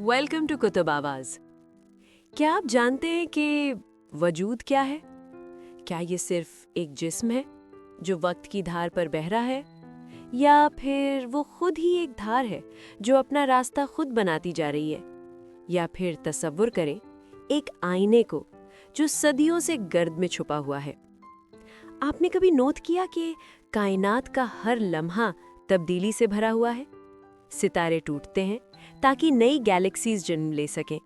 Welcome to Qutub आवाज। क्या आप जानते हैं कि वजूद क्या है? क्या ये सिर्फ एक जिस्म है जो वक्त की धार पर बह रहा है, या फिर वो खुद ही एक धार है जो अपना रास्ता खुद बनाती जा रही है? या फिर तसव्वुर करें एक आईने को जो सदियों से गर्द में छुपा हुआ है। आपने कभी नोट किया कि कायनात का हर लम्हा तब्दीली से भरा हुआ है? सितारे टूटते हैं ताकि नई गैलेक्सीज जन्म ले सकें,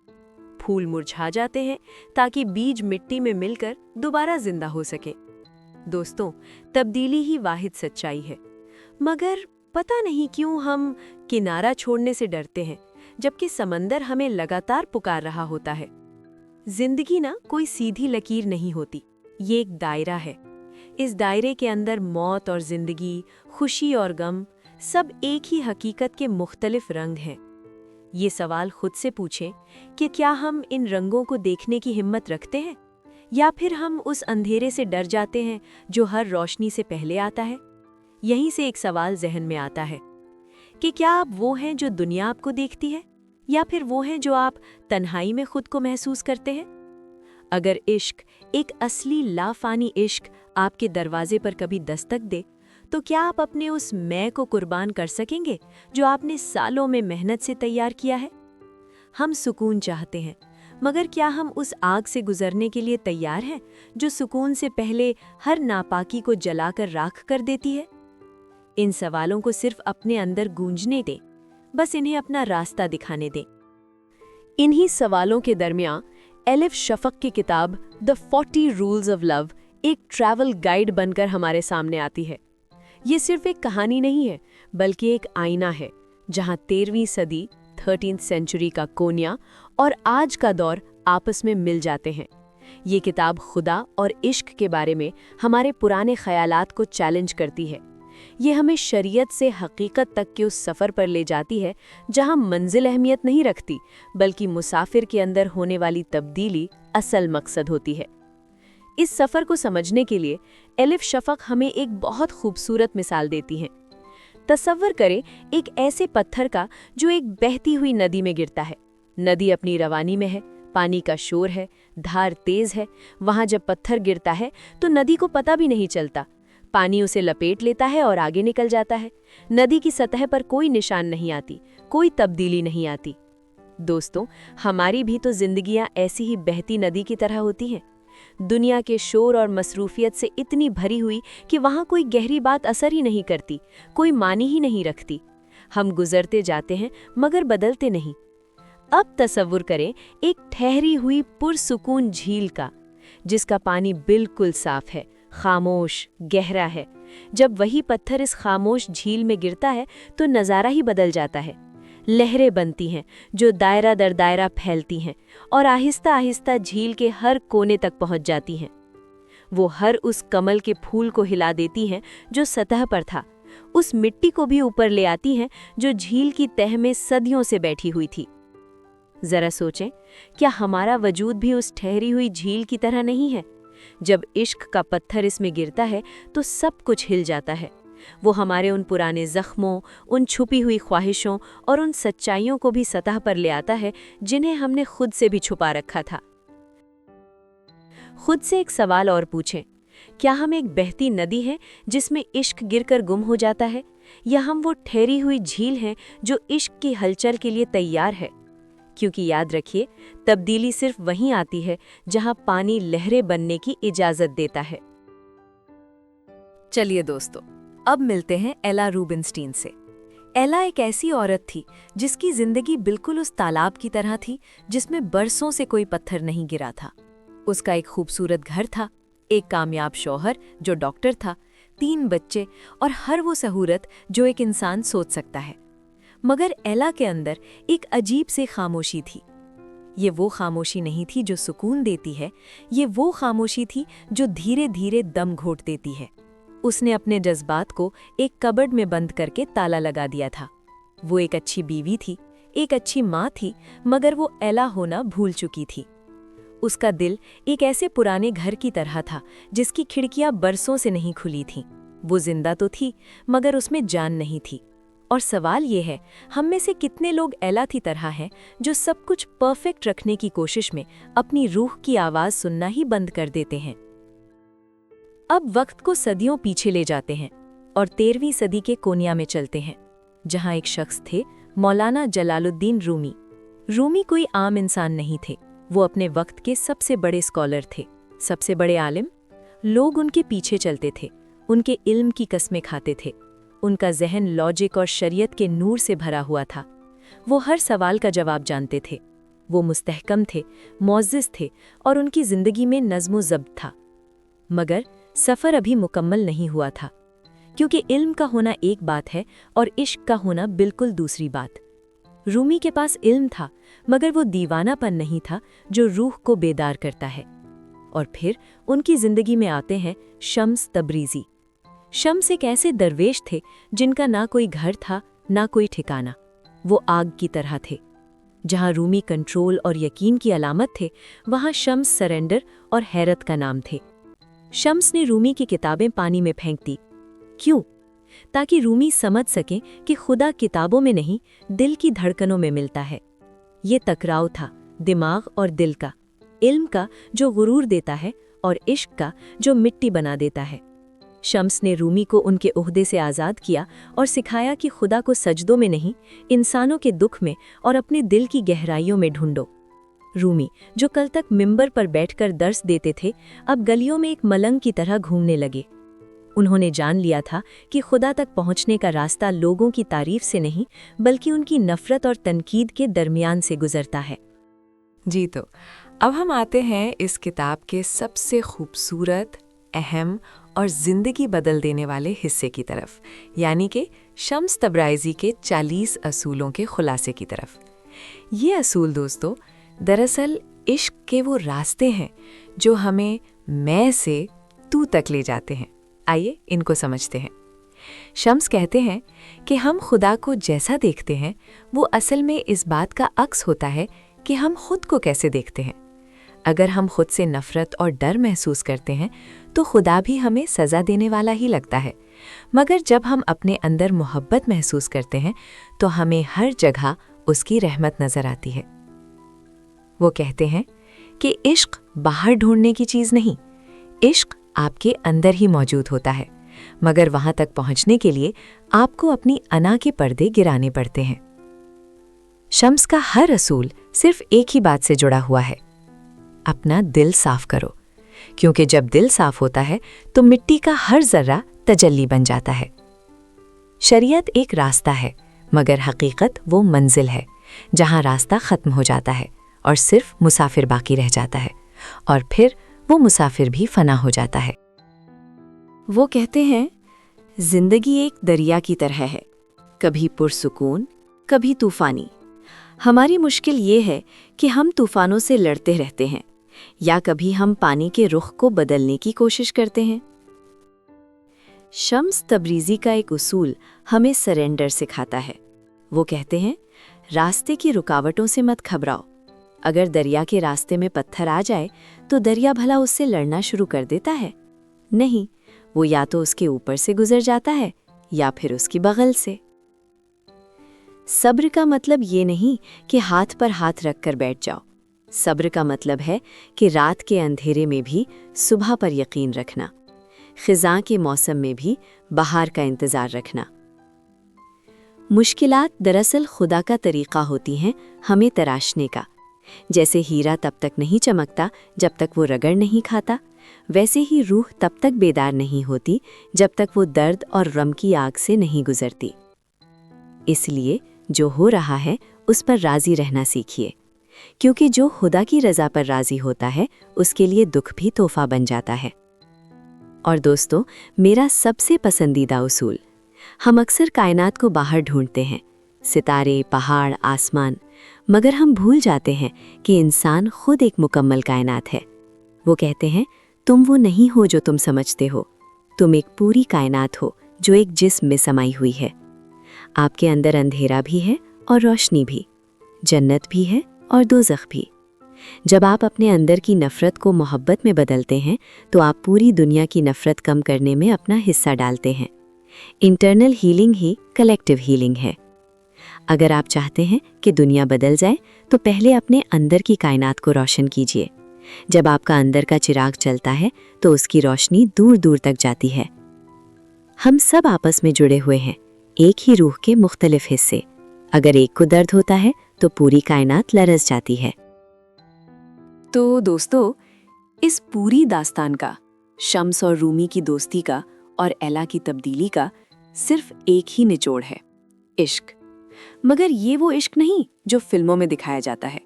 फूल मुरझा जाते हैं ताकि बीज मिट्टी में मिलकर दोबारा जिंदा हो सके। दोस्तों, तब्दीली ही वाहिद सच्चाई है, मगर पता नहीं क्यों हम किनारा छोड़ने से डरते हैं, जबकि समंदर हमें लगातार पुकार रहा होता है। जिंदगी ना कोई सीधी लकीर नहीं होती, ये एक दायरा है। इस दायरे के अंदर मौत और जिंदगी, खुशी और गम, सब एक ही हकीकत के मुख्तलिफ रंग हैं। ये सवाल खुद से पूछें कि क्या हम इन रंगों को देखने की हिम्मत रखते हैं, या फिर हम उस अंधेरे से डर जाते हैं जो हर रोशनी से पहले आता है। यहीं से एक सवाल जहन में आता है कि क्या आप वो हैं जो दुनिया आपको देखती है, या फिर वो हैं जो आप तन्हाई में खुद को महसूस करते हैं। अगर इश्क, एक असली लाफानी इश्क, आपके दरवाजे पर कभी दस्तक दे, तो क्या आप अपने उस मैं को कुर्बान कर सकेंगे जो आपने सालों में मेहनत से तैयार किया है? हम सुकून चाहते हैं, मगर क्या हम उस आग से गुजरने के लिए तैयार हैं जो सुकून से पहले हर नापाकी को जलाकर राख कर देती है? इन सवालों को सिर्फ अपने अंदर गूंजने दें, बस इन्हें अपना रास्ता दिखाने दें। इन्हीं सवालों के दरमियान एलिफ शफक की किताब द 40 रूल्स ऑफ लव एक ट्रैवल गाइड बनकर हमारे सामने आती है। ये सिर्फ एक कहानी नहीं है, बल्कि एक आईना है जहां 13वीं सदी 13th सेंचुरी का कोन्या और आज का दौर आपस में मिल जाते हैं। ये किताब खुदा और इश्क के बारे में हमारे पुराने ख्यालात को चैलेंज करती है। ये हमें शरीयत से हकीकत तक के उस सफ़र पर ले जाती है जहां मंजिल अहमियत नहीं रखती, बल्कि मुसाफिर के अंदर होने वाली तब्दीली असल मकसद होती है। इस सफ़र को समझने के लिए एलिफ शफक हमें एक बहुत खूबसूरत मिसाल देती हैं। तसव्वुर करें एक ऐसे पत्थर का जो एक बहती हुई नदी में गिरता है। नदी अपनी रवानी में है, पानी का शोर है, धार तेज है। वहां जब पत्थर गिरता है तो नदी को पता भी नहीं चलता। पानी उसे लपेट लेता है और आगे निकल जाता है। नदी की सतह पर कोई निशान नहीं आती, कोई तब्दीली नहीं आती। दोस्तों, हमारी भी तो जिंदगियां ऐसी ही बहती नदी की तरह होती हैं, दुनिया के शोर और मसरूफियत से इतनी भरी हुई कि वहाँ कोई गहरी बात असर ही नहीं करती, कोई मानी ही नहीं रखती। हम गुजरते जाते हैं मगर बदलते नहीं। अब तसव्वुर करें एक ठहरी हुई पुरसुकून झील का, जिसका पानी बिल्कुल साफ है, खामोश, गहरा है। जब वही पत्थर इस खामोश झील में गिरता है तो नज़ारा ही बदल जाता है। लहरें बनती हैं जो दायरा दर दायरा फैलती हैं और आहिस्ता आहिस्ता झील के हर कोने तक पहुंच जाती हैं। वो हर उस कमल के फूल को हिला देती हैं जो सतह पर था, उस मिट्टी को भी ऊपर ले आती हैं जो झील की तह में सदियों से बैठी हुई थी। जरा सोचें, क्या हमारा वजूद भी उस ठहरी हुई झील की तरह नहीं है? जब इश्क का पत्थर इसमें गिरता है तो सब कुछ हिल जाता है। वो हमारे उन पुराने जख्मों, उन छुपी हुई ख्वाहिशों और उन सच्चाइयों को भी सतह पर ले आता है जिन्हें हमने खुद से भी छुपा रखा था। खुद से एक सवाल और पूछें, क्या हम एक बहती नदी हैं जिसमें इश्क गिरकर गुम हो जाता है, या हम वो ठहरी हुई झील हैं जो इश्क की हलचल के लिए तैयार है? क्योंकि याद रखिए, तब्दीली सिर्फ वहीं आती है जहां पानी लहरें बनने की इजाजत देता है। चलिए दोस्तों, अब मिलते हैं एला रूबिनस्टीन से। एला एक ऐसी औरत थी जिसकी जिंदगी बिल्कुल उस तालाब की तरह थी जिसमें बरसों से कोई पत्थर नहीं गिरा था। उसका एक खूबसूरत घर था, एक कामयाब शौहर जो डॉक्टर था, 3 बच्चे और हर वो सहूलत जो एक इंसान सोच सकता है। मगर एला के अंदर एक अजीब सी खामोशी थी। ये वो खामोशी नहीं थी जो सुकून देती है, ये वो खामोशी थी जो धीरे धीरे दम घोट देती है। उसने अपने जज्बात को एक कबर्ड में बंद करके ताला लगा दिया था। वो एक अच्छी बीवी थी, एक अच्छी माँ थी, मगर वो एला होना भूल चुकी थी। उसका दिल एक ऐसे पुराने घर की तरह था जिसकी खिड़कियां बरसों से नहीं खुली थीं। वो जिंदा तो थी, मगर उसमें जान नहीं थी। اور سوال یہ ہے، ہم میں سے کتنے لوگ ایلا کی طرح ہیں جو سب کچھ پرفیکٹ رکھنے کی کوشش میں اپنی روح کی آواز سننا ہی بند کر دیتے ہیں؟ اب وقت کو صدیوں پیچھے لے جاتے ہیں اور 13ویں صدی کے کونیا میں چلتے ہیں، جہاں ایک شخص تھے مولانا جلال الدین رومی۔ رومی کوئی عام انسان نہیں تھے، وہ اپنے وقت کے سب سے بڑے اسکالر تھے، سب سے بڑے عالم۔ لوگ ان کے پیچھے چلتے تھے، ان کے علم کی قسمیں کھاتے تھے، ان کا ذہن لاجک اور شریعت کے نور سے بھرا ہوا تھا۔ وہ ہر سوال کا جواب جانتے تھے، وہ مستحکم تھے، معزز تھے، اور ان کی زندگی میں نظم و ضبط تھا۔ مگر سفر ابھی مکمل نہیں ہوا تھا، کیونکہ علم کا ہونا ایک بات ہے اور عشق کا ہونا بالکل دوسری بات۔ رومی کے پاس علم تھا، مگر وہ دیوانہ پن نہیں تھا جو روح کو بیدار کرتا ہے۔ اور پھر ان کی زندگی میں آتے ہیں شمس تبریزی۔ شمس ایک ایسے درویش تھے جن کا نہ کوئی گھر تھا، نہ کوئی ٹھکانہ۔ وہ آگ کی طرح تھے۔ جہاں رومی کنٹرول اور یقین کی علامت تھے، وہاں شمس سرنڈر اور حیرت کا نام تھے۔ شمس نے رومی کی کتابیں پانی میں پھینک دی۔ کیوں؟ تاکہ رومی سمجھ سکیں کہ خدا کتابوں میں نہیں، دل کی دھڑکنوں میں ملتا ہے۔ یہ ٹکراؤ تھا دماغ اور دل کا، علم کا جو غرور دیتا ہے اور عشق کا جو مٹی بنا دیتا ہے۔ شمس نے رومی کو ان کے عہدے سے آزاد کیا اور سکھایا کہ خدا کو سجدوں میں نہیں، انسانوں کے دکھ میں اور اپنے دل کی گہرائیوں میں ڈھونڈو۔ رومی، جو کل تک ممبر پر بیٹھ کر درس دیتے تھے، اب گلیوں میں ایک ملنگ کی طرح گھومنے لگے۔ انہوں نے جان لیا تھا کہ خدا تک پہنچنے کا راستہ لوگوں کی تعریف سے نہیں، بلکہ ان کی نفرت اور تنقید کے درمیان سے گزرتا ہے۔ جی تو اب ہم آتے ہیں اس کتاب کے سب سے خوبصورت، اہم اور زندگی بدل دینے والے حصے کی طرف، یعنی کہ شمس تبریزی کے 40 اصولوں کے خلاصے کی طرف۔ یہ اصول دوستو دراصل عشق کے وہ راستے ہیں جو ہمیں میں سے تو تک لے جاتے ہیں۔ آئیے ان کو سمجھتے ہیں۔ شمس کہتے ہیں کہ ہم خدا کو جیسا دیکھتے ہیں وہ اصل میں اس بات کا عکس ہوتا ہے کہ ہم خود کو کیسے دیکھتے ہیں۔ اگر ہم خود سے نفرت اور ڈر محسوس کرتے ہیں تو خدا بھی ہمیں سزا دینے والا ہی لگتا ہے، مگر جب ہم اپنے اندر محبت محسوس کرتے ہیں تو ہمیں ہر جگہ اس کی رحمت نظر آتی ہے۔ وہ کہتے ہیں کہ عشق باہر ڈھونڈنے کی چیز نہیں، عشق آپ کے اندر ہی موجود ہوتا ہے، مگر وہاں تک پہنچنے کے لیے آپ کو اپنی انا کے پردے گرانے پڑتے ہیں۔ شمس کا ہر اصول صرف ایک ہی بات سے جڑا ہوا ہے، اپنا دل صاف کرو، کیونکہ جب دل صاف ہوتا ہے تو مٹی کا ہر ذرہ تجلی بن جاتا ہے۔ شریعت ایک راستہ ہے، مگر حقیقت وہ منزل ہے جہاں راستہ ختم ہو جاتا ہے اور صرف مسافر باقی رہ جاتا ہے، اور پھر وہ مسافر بھی فنا ہو جاتا ہے۔ وہ کہتے ہیں زندگی ایک دریا کی طرح ہے، کبھی پرسکون، کبھی طوفانی۔ ہماری مشکل یہ ہے کہ ہم طوفانوں سے لڑتے رہتے ہیں، یا کبھی ہم پانی کے رخ کو بدلنے کی کوشش کرتے ہیں۔ شمس تبریزی کا ایک اصول ہمیں سرنڈر سکھاتا ہے۔ وہ کہتے ہیں راستے کی رکاوٹوں سے مت گھبراؤ۔ اگر دریا کے راستے میں پتھر آ جائے تو دریا بھلا اس سے لڑنا شروع کر دیتا ہے؟ نہیں، وہ یا تو اس کے اوپر سے گزر جاتا ہے یا پھر اس کی بغل سے۔ صبر کا مطلب یہ نہیں کہ ہاتھ پر ہاتھ رکھ کر بیٹھ جاؤ۔ صبر کا مطلب ہے کہ رات کے اندھیرے میں بھی صبح پر یقین رکھنا، خزاں کے موسم میں بھی بہار کا انتظار رکھنا۔ مشکلات دراصل خدا کا طریقہ ہوتی ہیں ہمیں تراشنے کا۔ جیسے ہیرا تب تک نہیں چمکتا جب تک وہ رگڑ نہیں کھاتا، ویسے ہی روح تب تک بیدار نہیں ہوتی جب تک وہ درد اور غم کی آگ سے نہیں گزرتی۔ اس لیے جو ہو رہا ہے اس پر راضی رہنا سیکھیے، کیونکہ جو خدا کی رضا پر راضی ہوتا ہے اس کے لیے دکھ بھی تحفہ بن جاتا ہے۔ اور دوستو، میرا سب سے پسندیدہ اصول، ہم اکثر کائنات کو باہر ڈھونڈتے ہیں، ستارے، پہاڑ، آسمان، مگر ہم بھول جاتے ہیں کہ انسان خود ایک مکمل کائنات ہے۔ وہ کہتے ہیں تم وہ نہیں ہو جو تم سمجھتے ہو، تم ایک پوری کائنات ہو جو ایک جسم میں سمائی ہوئی ہے۔ آپ کے اندر اندھیرا بھی ہے اور روشنی بھی، جنت بھی ہے اور دوزخ بھی۔ جب آپ اپنے اندر کی نفرت کو محبت میں بدلتے ہیں تو آپ پوری دنیا کی نفرت کم کرنے میں اپنا حصہ ڈالتے ہیں۔ इंटरनल हीलिंग ही कलेक्टिव हीलिंग है। अगर आप चाहते हैं कि दुनिया बदल जाए तो पहले अपने अंदर की कायनात को रोशन कीजिए। जब आपका अंदर का चिराग चलता है तो उसकी रोशनी दूर दूर तक जाती है। हम सब आपस में जुड़े हुए हैं, एक ही रूह के मुख्तलिफ हिस्से। अगर एक को दर्द होता है तो पूरी कायनात लरस जाती है। तो दोस्तों, इस पूरी दास्तान का, शम्स और रूमी की दोस्ती का और एला की तब्दीली का सिर्फ एक ही निचोड़ है, इश्क। मगर ये वो इश्क नहीं जो फिल्मों में दिखाया जाता है।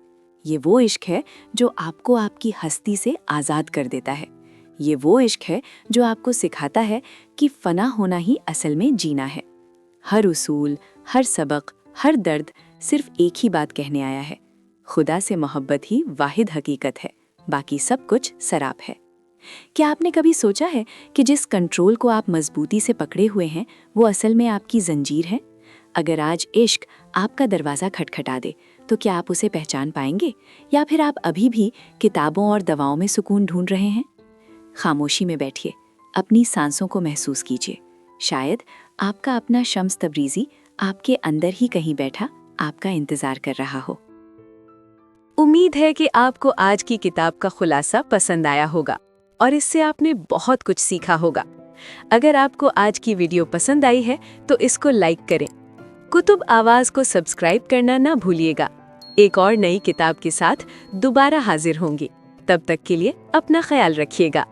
ये वो इश्क है जो आपको आपकी हस्ती से आज़ाद कर देता है। ये वो इश्क है जो आपको सिखाता है कि फना होना ही असल में जीना है। हर उसूल, हर सबक, हर दर्द सिर्फ एक ही बात कहने आया है, खुदा से मोहब्बत ही वाहिद हकीकत है, बाकी सब कुछ सराप है। क्या आपने कभी सोचा है कि जिस कंट्रोल को आप मजबूती से पकड़े हुए हैं वो असल में आपकी जंजीर है? अगर आज इश्क आपका दरवाज़ा खटखटा दे तो क्या आप उसे पहचान पाएंगे, या फिर आप अभी भी किताबों और दवाओं में सुकून ढूंढ रहे हैं? खामोशी में बैठिए, अपनी सांसों को महसूस कीजिए। शायद आपका अपना शम्स तब्रीज़ी आपके अंदर ही कहीं बैठा आपका इंतज़ार कर रहा हो। उम्मीद है कि आपको आज की किताब का खुलासा पसंद आया होगा और इससे आपने बहुत कुछ सीखा होगा। अगर आपको आज की वीडियो पसंद आई है तो इसको लाइक करें। कुतुब आवाज़ को सब्सक्राइब करना ना भूलिएगा। एक और नई किताब के साथ दोबारा हाजिर होंगी। तब तक के लिए अपना ख्याल रखिएगा।